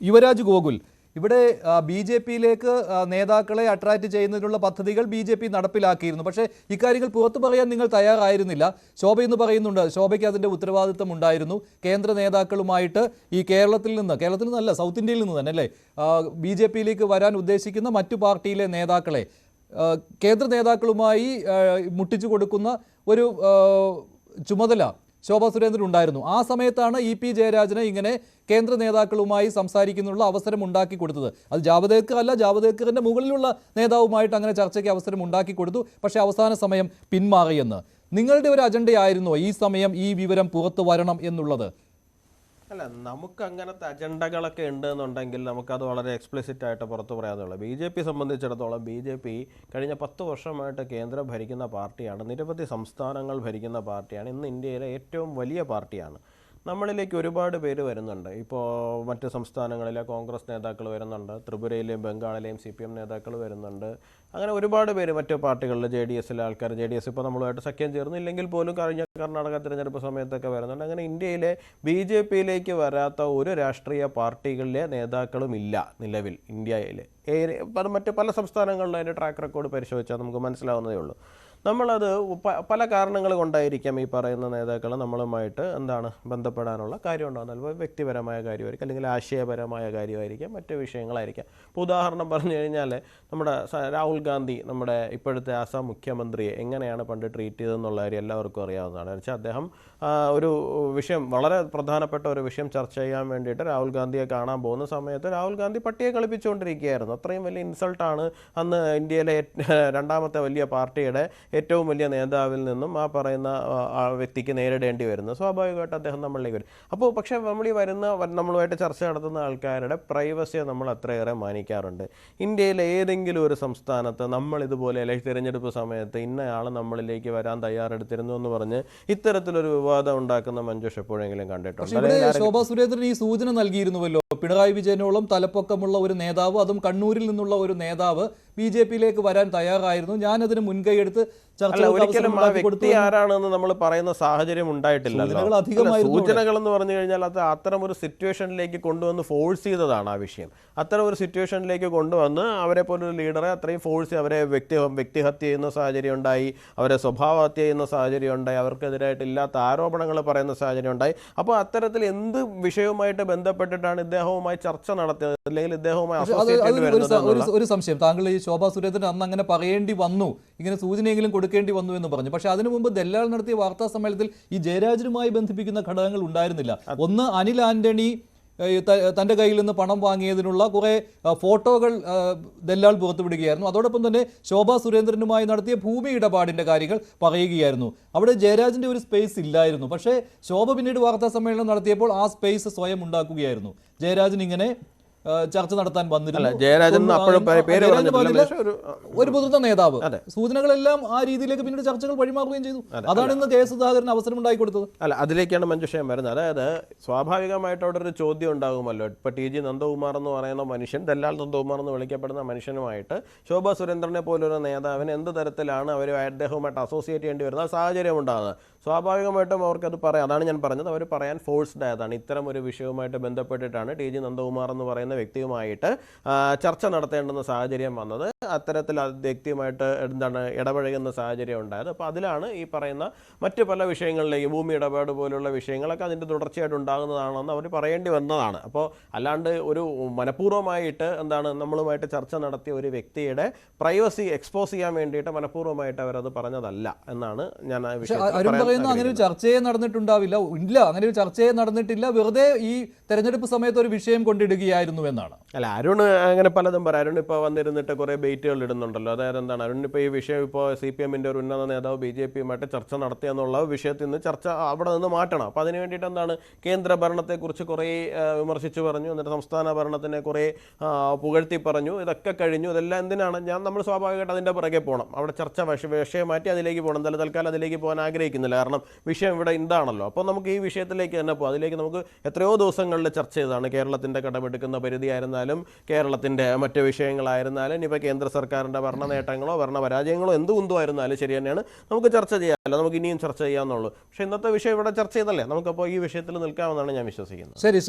യുവരാജ് ഗോകുൽ ഇവിടെ B J പിയിലേക്ക് നേതാക്കളെ അട്രാക്റ്റ് ചെയ്യുന്നതിനുള്ള പദ്ധതികൾ ബി ജെ പി നടപ്പിലാക്കിയിരുന്നു. പക്ഷേ ഇക്കാര്യങ്ങൾ പുറത്തു പറയാൻ നിങ്ങൾ തയ്യാറായിരുന്നില്ല. ശോഭ എന്ന് പറയുന്നുണ്ട്, ശോഭയ്ക്ക് അതിൻ്റെ ഉത്തരവാദിത്തം ഉണ്ടായിരുന്നു. കേന്ദ്ര നേതാക്കളുമായിട്ട് ഈ കേരളത്തിൽ നിന്നല്ല സൗത്ത് ഇന്ത്യയിൽ നിന്ന് തന്നെ അല്ലേ ബി ജെ പിയിലേക്ക് വരാൻ ഉദ്ദേശിക്കുന്ന മറ്റു പാർട്ടിയിലെ നേതാക്കളെ കേന്ദ്ര നേതാക്കളുമായി മുട്ടിച്ചു കൊടുക്കുന്ന ഒരു ചുമതല ശോഭാ സുരേന്ദ്രൻ ഉണ്ടായിരുന്നു. ആ സമയത്താണ് ഇ പി ജയരാജന് ഇങ്ങനെ കേന്ദ്ര നേതാക്കളുമായി സംസാരിക്കുന്നുള്ള അവസരം ഉണ്ടാക്കി കൊടുത്തത്. അത് ജാവദേക്കർ അല്ല, ജാവദേക്കറിൻ്റെ മുകളിലുള്ള നേതാവുമായിട്ട് അങ്ങനെ ചർച്ചയ്ക്ക് അവസരം ഉണ്ടാക്കി കൊടുത്തു. പക്ഷേ അവസാന സമയം പിന്മാറിയെന്ന്. നിങ്ങളുടെ ഒരു അജണ്ടയായിരുന്നോ ഈ സമയം ഈ വിവരം പുറത്തു വരണം എന്നുള്ളത്? അല്ല, നമുക്ക് അങ്ങനത്തെ അജണ്ടകളൊക്കെ ഉണ്ടെന്നുണ്ടെങ്കിൽ നമുക്കത് വളരെ എക്സ്പ്ലിസിറ്റ് ആയിട്ട് പുറത്തു പറയാനുള്ളൂ. ബി ജെ പി സംബന്ധിച്ചിടത്തോളം ബി ജെ പി കഴിഞ്ഞ 10 വർഷമായിട്ട് കേന്ദ്രം ഭരിക്കുന്ന പാർട്ടിയാണ്, നിരവധി സംസ്ഥാനങ്ങൾ ഭരിക്കുന്ന പാർട്ടിയാണ്, ഇന്ന് ഇന്ത്യയിലെ ഏറ്റവും വലിയ പാർട്ടിയാണ്. നമ്മളിലേക്ക് ഒരുപാട് പേര് വരുന്നുണ്ട്. ഇപ്പോൾ മറ്റ് സംസ്ഥാനങ്ങളിലെ കോൺഗ്രസ് നേതാക്കൾ വരുന്നുണ്ട്, ത്രിപുരയിലെയും ബംഗാളിലെയും CPM നേതാക്കൾ വരുന്നുണ്ട്. അങ്ങനെ ഒരുപാട് പേര് മറ്റു പാർട്ടികളിൽ JDSലെ ആൾക്കാർ, JDS ഇപ്പോൾ നമ്മളുമായിട്ട് സഖ്യം ചേർന്നില്ലെങ്കിൽ പോലും കഴിഞ്ഞ കർണാടക തിരഞ്ഞെടുപ്പ് സമയത്തൊക്കെ വരുന്നുണ്ട്. അങ്ങനെ ഇന്ത്യയിലെ BJPയിലേക്ക് വരാത്ത ഒരു രാഷ്ട്രീയ പാർട്ടികളിലെ നേതാക്കളും ഇല്ല നിലവിൽ ഇന്ത്യയിൽ. മറ്റ് പല സംസ്ഥാനങ്ങളിലും അതിൻ്റെ ട്രാക്ക് റെക്കോർഡ് പരിശോധിച്ചാൽ നമുക്ക് മനസ്സിലാവുന്നതേ ഉള്ളൂ. നമ്മളത് പല കാരണങ്ങൾ കൊണ്ടായിരിക്കാം ഈ പറയുന്ന നേതാക്കൾ നമ്മളുമായിട്ട് ബന്ധപ്പെടാനുള്ള കാര്യം ഉണ്ടാകുന്നത്. ചിലപ്പോൾ വ്യക്തിപരമായ കാര്യമായിരിക്കും, അല്ലെങ്കിൽ ആശയപരമായ കാര്യമായിരിക്കാം, മറ്റ് വിഷയങ്ങളായിരിക്കാം. ഇപ്പോൾ ഉദാഹരണം പറഞ്ഞു കഴിഞ്ഞാൽ നമ്മുടെ രാഹുൽ ഗാന്ധി, നമ്മുടെ ഇപ്പോഴത്തെ ആസാം മുഖ്യമന്ത്രിയെ എങ്ങനെയാണ് പണ്ട് ട്രീറ്റ് ചെയ്തതെന്നുള്ള കാര്യം എല്ലാവർക്കും അറിയാവുന്നതാണ്. വെച്ചാൽ അദ്ദേഹം ഒരു വിഷയം, വളരെ പ്രധാനപ്പെട്ട ഒരു വിഷയം ചർച്ച ചെയ്യാൻ വേണ്ടിയിട്ട് രാഹുൽ ഗാന്ധിയെ കാണാൻ പോകുന്ന സമയത്ത് രാഹുൽ ഗാന്ധി പട്ടിയെ കളിപ്പിച്ചുകൊണ്ടിരിക്കുകയായിരുന്നു. അത്രയും വലിയ ഇൻസൾട്ടാണ് അന്ന് ഇന്ത്യയിലെ രണ്ടാമത്തെ വലിയ പാർട്ടിയുടെ ഏറ്റവും വലിയ നേതാവിൽ നിന്നും ആ പറയുന്ന വ്യക്തിക്ക് നേരിടേണ്ടി വരുന്നത്. സ്വാഭാവികമായിട്ട് അദ്ദേഹം നമ്മളിലേക്ക് വരും. അപ്പോൾ പക്ഷേ നമ്മളുമായിട്ട് ചർച്ച നടത്തുന്ന ആൾക്കാരുടെ പ്രൈവസിയെ നമ്മൾ അത്രയേറെ മാനിക്കാറുണ്ട്. ഇന്ത്യയിലെ ഏതെങ്കിലും ഒരു സംസ്ഥാനത്ത് നമ്മളിതുപോലെ തിരഞ്ഞെടുപ്പ് സമയത്ത് ഇന്നയാൾ നമ്മളിലേക്ക് വരാൻ തയ്യാറെടുത്തിരുന്നു എന്ന് പറഞ്ഞ് ഇത്തരത്തിലൊരു വിവാദം ഉണ്ടാക്കുന്ന മഞ്ജുഷ് എപ്പോഴെങ്കിലും കണ്ടിട്ടുണ്ട്? ശോഭാ സുരേന്ദ്രൻ ഈ സൂചന നൽകിയിരുന്നുവല്ലോ, പിണറായി വിജയനോളം തലപ്പൊക്കമുള്ള ഒരു നേതാവ്, അതും കണ്ണൂരിൽ നിന്നുള്ള ഒരു നേതാവ് BJPയിലേക്ക് വരാൻ തയ്യാറായിരുന്നു, ഞാനതിന് മുൻകൈ എടുത്ത് ഒരിക്കലും ആ വ്യക്തി ആരാണെന്ന് നമ്മൾ പറയുന്ന സാഹചര്യം ഉണ്ടായിട്ടില്ലല്ലോ. സൂചനകൾ എന്ന് പറഞ്ഞു കഴിഞ്ഞാൽ അത് അത്തരം ഒരു സിറ്റുവേഷനിലേക്ക് കൊണ്ടുവന്ന് ഫോഴ്സ് ചെയ്തതാണ് ആ വിഷയം. അത്തരം ഒരു സിറ്റുവേഷനിലേക്ക് കൊണ്ടുവന്ന് അവരെ പോലൊരു ലീഡറെ അത്രയും ഫോഴ്സ്, അവരെ വ്യക്തിഹത്യ ചെയ്യുന്ന സാഹചര്യം ഉണ്ടായി, അവരെ സ്വഭാവഹത്യ ചെയ്യുന്ന സാഹചര്യം ഉണ്ടായി, അവർക്കെതിരായിട്ട് ഇല്ലാത്ത ആരോപണങ്ങൾ പറയുന്ന സാഹചര്യം ഉണ്ടായി. അപ്പോൾ അത്തരത്തിൽ എന്ത് വിഷയവുമായിട്ട് ബന്ധപ്പെട്ടിട്ടാണ് ഇദ്ദേഹവുമായി ചർച്ച നടത്തിയത്, അല്ലെങ്കിൽ ഇദ്ദേഹവുമായി ഒരു സംശയം, താങ്കൾ ഈ ശോഭാ സുരേന്ദ്രൻ അന്ന് അങ്ങനെ പറയേണ്ടി വന്നു, ഇങ്ങനെ സൂചനയെങ്കിലും കൊടുക്കേണ്ടി വന്നു എന്ന് പറഞ്ഞു. പക്ഷേ അതിനു മുമ്പ് ദല്ലാൽ നടത്തിയ വാർത്താ സമ്മേളനത്തിൽ ഈ ജയരാജനുമായി ബന്ധിപ്പിക്കുന്ന ഘടകങ്ങൾ ഉണ്ടായിരുന്നില്ല. ഒന്ന്, അനിൽ ആന്റണി തൻ്റെ കയ്യിൽ നിന്ന് പണം വാങ്ങിയതിനുള്ള കുറേ ഫോട്ടോകൾ ദല്ലാൽ പുറത്തുവിടുകയായിരുന്നു. അതോടൊപ്പം തന്നെ ശോഭാ സുരേന്ദ്രനുമായി നടത്തിയ ഭൂമി ഇടപാടിൻ്റെ കാര്യങ്ങൾ പറയുകയായിരുന്നു. അവിടെ ജയരാജൻ്റെ ഒരു സ്പേസ് ഇല്ലായിരുന്നു. പക്ഷേ ശോഭ പിന്നീട് വാർത്താ സമ്മേളനം നടത്തിയപ്പോൾ ആ സ്പേസ് സ്വയം ഉണ്ടാക്കുകയായിരുന്നു. ജയരാജൻ ഇങ്ങനെ ചർച്ച നടത്താൻ വന്നിരുന്നു. ഒരു മുതിർന്ന നേതാവ്, സൂചനകളെല്ലാം ആ രീതിയിലേക്ക് പിന്നീട് ചർച്ചകൾ വഴിമാറുകയും ചെയ്തു. അതാണ് ഇന്ന് കെ സുധാകരൻ അവസരം ഉണ്ടായി കൊടുത്തത്. അല്ല, അതിലേക്കാണ് മഞ്ജുഷയം വരുന്നത്. അതായത് സ്വാഭാവികമായിട്ട് അവിടെ ഒരു ചോദ്യം ഉണ്ടാകുമല്ലോ. ഇപ്പൊ TG നന്ദകുമാർ എന്ന് പറയുന്ന മനുഷ്യൻ, ദല്ലാൽ നന്ദകുമാർ എന്ന് വിളിക്കപ്പെടുന്ന മനുഷ്യനുമായിട്ട് ശോഭാ സുരേന്ദ്രനെ പോലൊരു നേതാവിന് എന്ത് തരത്തിലാണ് അദ്ദേഹവുമായിട്ട് അസോസിയേറ്റ് ചെയ്യേണ്ടി വരുന്ന സാഹചര്യം ഉണ്ടാകുന്നത്? സ്വാഭാവികമായിട്ടും അവർക്കത് പറയാം. അതാണ് ഞാൻ പറഞ്ഞത്, അവർ പറയാൻ ഫോഴ്സ്ഡ് ആയതാണ്. ഇത്തരം ഒരു വിഷയവുമായിട്ട് ബന്ധപ്പെട്ടിട്ടാണ് TG നന്ദകുമാർ എന്ന് പറയുന്ന വ്യക്തിയുമായിട്ട് ചർച്ച നടത്തേണ്ടുന്ന സാഹചര്യം വന്നത്. അത്തരത്തിൽ വ്യക്തിയുമായിട്ട് ഇടപഴകുന്ന സാഹചര്യം ഉണ്ടായത്. അപ്പോൾ അതിലാണ് ഈ പറയുന്ന മറ്റ് പല വിഷയങ്ങളിലേക്ക്, ഭൂമി ഇടപാട് പോലുള്ള വിഷയങ്ങളൊക്കെ അതിൻ്റെ തുടർച്ചയായിട്ട് ഉണ്ടാകുന്നതാണെന്ന് അവർ പറയേണ്ടി വന്നതാണ്. അപ്പോൾ അല്ലാണ്ട് ഒരു മനഃപൂർവ്വമായിട്ട് നമ്മളുമായിട്ട് ചർച്ച നടത്തിയ ഒരു വ്യക്തിയുടെ പ്രൈവസി എക്സ്പോസ് ചെയ്യാൻ വേണ്ടിയിട്ട് മനഃപൂർവ്വമായിട്ട് അവരത് പറഞ്ഞതല്ല എന്നാണ് ഞാൻ ആ വിഷയം. അങ്ങനെ ഒരു ചർച്ചയെ നടന്നിട്ടുണ്ടാവില്ല, ഇല്ല, അങ്ങനെ ഒരു ചർച്ചയെ നടന്നിട്ടില്ല, വെറുതെ ഈ തെരഞ്ഞെടുപ്പ് സമയത്ത് ഒരു വിഷയം കൊണ്ടിടുകയായിരുന്നു എന്നാണ്. അല്ല, അരുൺ അങ്ങനെ പലതും പറയും. അരുൺ ഇപ്പോൾ വന്നിരുന്നിട്ട് കുറേ ബെയ്റ്റുകൾ ഇടുന്നുണ്ടല്ലോ. അതായത് അരുൺ ഇപ്പോൾ ഈ വിഷയം ഇപ്പോൾ CPMൻ്റെ ഒരു ഉന്നത നേതാവ് BJPയുമായിട്ട് ചർച്ച നടത്തിയെന്നുള്ള വിഷയത്തിൽ നിന്ന് ചർച്ച അവിടെ നിന്ന് മാറ്റണം. അപ്പോൾ അതിന് വേണ്ടിയിട്ട് കേന്ദ്ര ഭരണത്തെക്കുറിച്ച് കുറേ വിമർശിച്ചു പറഞ്ഞു, എന്നിട്ട് സംസ്ഥാന ഭരണത്തിനെ കുറേ പുകഴ്ത്തി പറഞ്ഞു. ഇതൊക്കെ കഴിഞ്ഞു. ഇതെല്ലാം എന്തിനാണ്? നമ്മൾ സ്വാഭാവികമായിട്ട് അതിൻ്റെ പുറകെ പോകണം. അവിടെ ചർച്ച വിഷയം മാറ്റി അതിലേക്ക് പോകണം. എന്തായാലും തൽക്കാലം അതിലേക്ക് പോകാൻ ആഗ്രഹിക്കുന്നില്ല, കാരണം വിഷയം ഇവിടെ എന്താണല്ലോ. അപ്പോൾ നമുക്ക് ഈ വിഷയത്തിലേക്ക് തന്നെ പോകാം. അതിലേക്ക് നമുക്ക് എത്രയോ ദിവസങ്ങളിൽ ചർച്ച ചെയ്തതാണ്. കേരളത്തിൻ്റെ കടമെടുക്കുന്ന പരിധി ആയിരുന്നാലും, കേരളത്തിൻ്റെ മറ്റ് വിഷയങ്ങളായിരുന്നാലും, ഇനിയിപ്പോൾ കേന്ദ്ര സർക്കാരിൻ്റെ ഭരണ നേട്ടങ്ങളോ ഭരണ പരാജയങ്ങളോ എന്തുമായിരുന്നാലും ശരി തന്നെയാണ്, നമുക്ക് ചർച്ച ചെയ്യാമല്ലോ, നമുക്ക് ഇനിയും ചർച്ച ചെയ്യാമെന്നുള്ളൂ. പക്ഷേ ഇന്നത്തെ വിഷയം ഇവിടെ ചർച്ച ചെയ്തല്ലേ, നമുക്കപ്പോൾ ഈ വിഷയത്തിൽ നിൽക്കാമെന്നാണ് ഞാൻ വിശ്വസിക്കുന്നത്. ശരി.